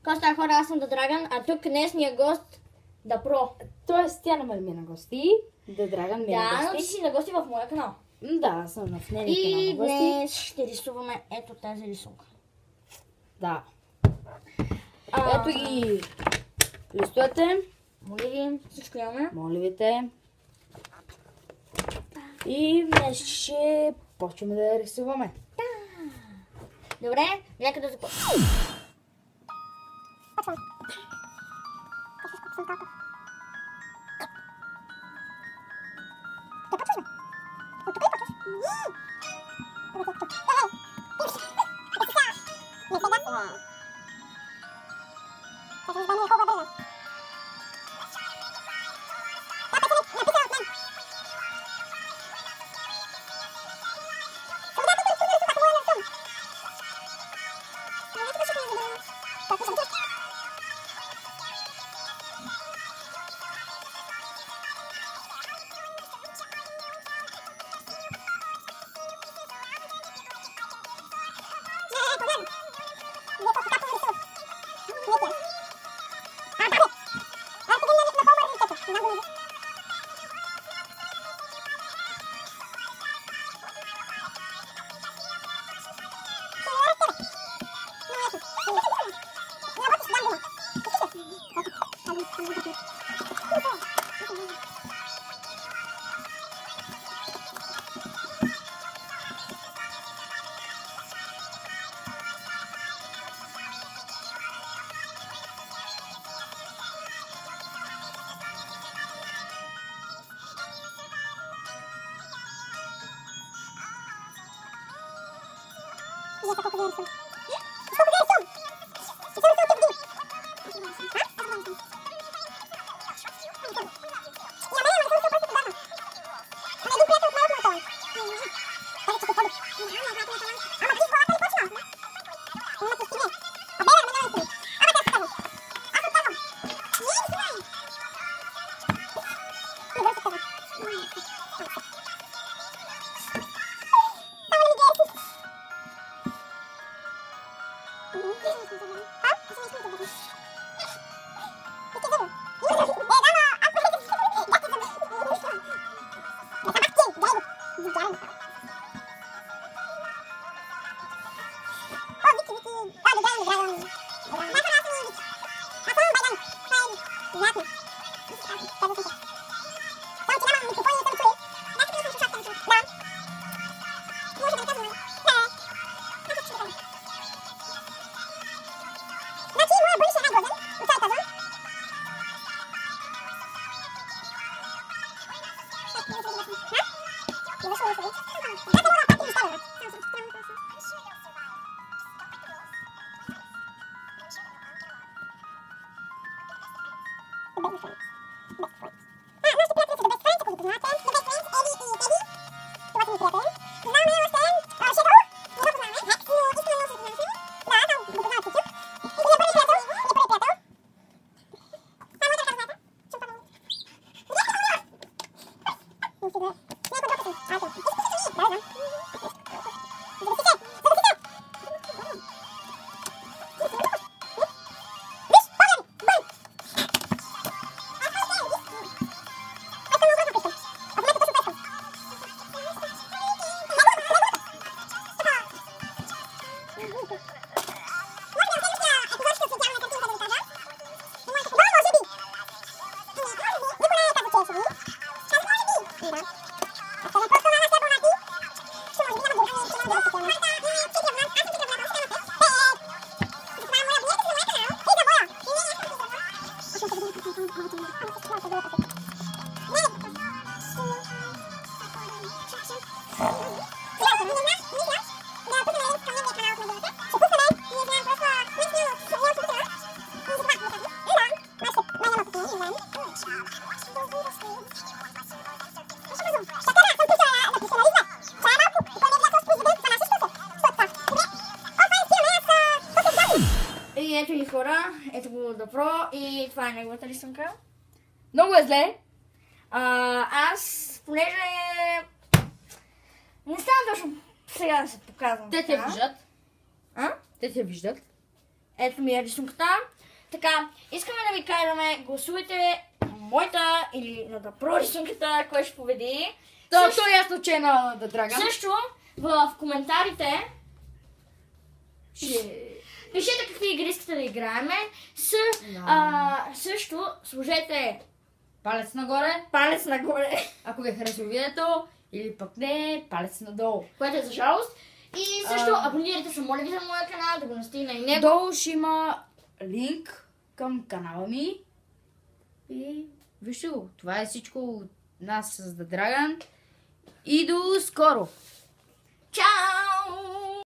Коста хора, аз съм The Dragon, а тук днесния гост The Pro. Тоест, тя намали ми на гости. The Dragon ми на Да, но ти гости. си на гости в моя канал. Да, съм в нейния И канал на гости. днес ще рисуваме ето тази рисунка. Да. Ето ги листовете. Моля ви, всичко имаме. Моля ви те. И днес ще почваме да рисуваме. Добре, нека да започнем. И ето ги хора, ето го The Pro и това е неговата рисунка. Много е зле. Аз, понеже не стана точно сега да се показвам. Те те виждат. А? Те те виждат. Ето ми е рисунката. Така, искаме да ви кажем, гласувайте моята или на да про рисунката, кой ще победи. То е ясно, че е на The Dragon. Също в коментарите пишете какви игри искате да играеме. Също сложете Палец нагоре, палец нагоре, ако ви е харесало видеото, или пък не, палец надолу. което е за жалост. И също абонирайте се, моля ви, за моя канал, да го настигне и него. Долу ще има линк към канала ми. И вижте го, това е всичко от нас с The Dragon. И до скоро! Чао!